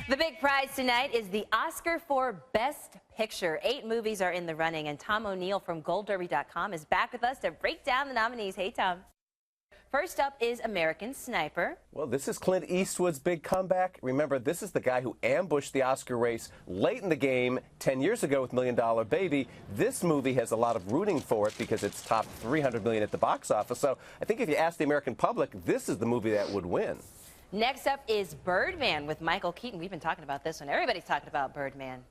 The big prize tonight is the Oscar for Best Picture. 8 movies are in the running, and Tom O'Neill from GoldDerby.com is back with us to break down the nominees. Hey, Tom. First up is American Sniper. Well, this is Clint Eastwood's big comeback. Remember, this is the guy who ambushed the Oscar race late in the game 10 years ago with $1 Million Baby. This movie has a lot of rooting for it because it's topped $300 million at the box office. So I think if you ask the American public, this is the movie that would win. Next up is Birdman with Michael Keaton. We've been talking about this one. Everybody's talking about Birdman.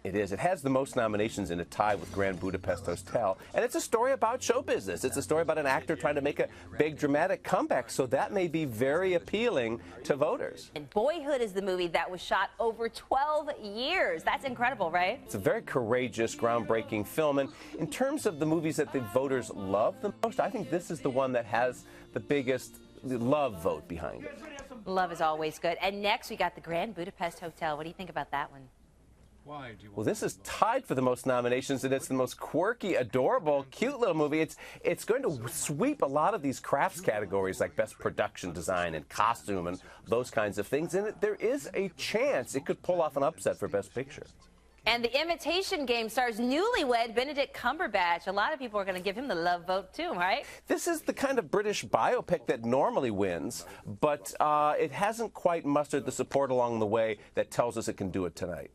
It is. It has the most nominations in a tie with Grand Budapest Hotel. And it's a story about show business. It's a story about an actor trying to make a big dramatic comeback. So that may be very appealing to voters. And Boyhood is the movie that was shot over 12 years. That's incredible, right? It's a very courageous, groundbreaking film. And in terms of the movies that the voters love the most, I think this is the one that has the biggest love vote behind it. Love is always good. And next, we got the Grand Budapest Hotel. What do you think about that one? Well, this is tied for the most nominations, and it's the most quirky, adorable, cute little movie. It's going to sweep a lot of these crafts categories like best production design and costume and those kinds of things. And there is a chance it could pull off an upset for Best Picture. And the Imitation Game stars newlywed Benedict Cumberbatch. A lot of people are going to give him the love vote, too, right? This is the kind of British biopic that normally wins, but it hasn't quite mustered the support along the way that tells us it can do it tonight.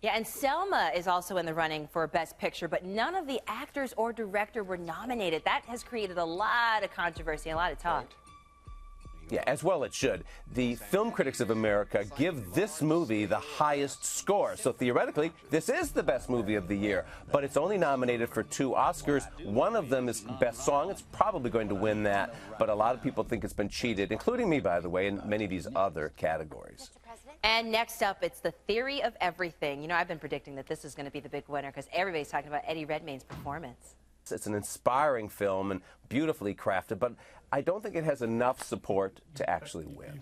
Yeah, and Selma is also in the running for Best Picture, but none of the actors or director were nominated. That has created a lot of controversy, a lot of talk. Yeah, as well it should. The Film Critics of America give this movie the highest score. So theoretically, this is the best movie of the year. But it's only nominated for 2 Oscars. One of them is Best Song. It's probably going to win that. But a lot of people think it's been cheated, including me, by the way, in many of these other categories. And next up, it's The Theory of Everything. You know, I've been predicting that this is going to be the big winner because everybody's talking about Eddie Redmayne's performance. It's an inspiring film and beautifully crafted, but I don't think it has enough support to actually win.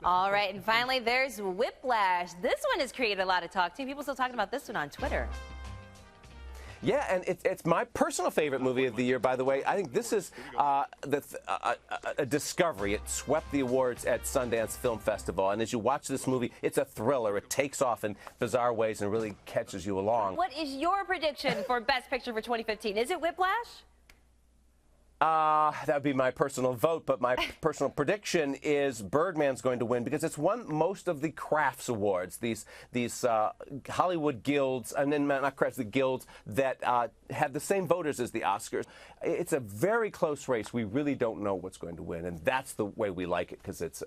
All right, and finally, there's Whiplash. This one has created a lot of talk, too. People still talking about this one on Twitter. Yeah, and it's my personal favorite movie of the year, by the way. I think this is a discovery. It swept the awards at Sundance Film Festival. And as you watch this movie, it's a thriller. It takes off in bizarre ways and really catches you along. What is your prediction for Best Picture for 2015? Is it Whiplash? That would be my personal vote, but my personal prediction is Birdman's going to win because it's won most of the crafts awards, these Hollywood guilds, and then not crafts, the guilds that have the same voters as the Oscars. It's a very close race. We really don't know what's going to win, and that's the way we like it because it's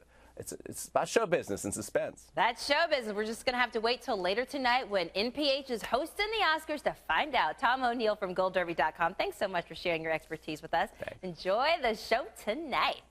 about show business and suspense. That's show business. We're just going to have to wait till later tonight when NPH is hosting the Oscars to find out. Tom O'Neill from GoldDerby.com. Thanks so much for sharing your expertise with us. Thanks. Enjoy the show tonight.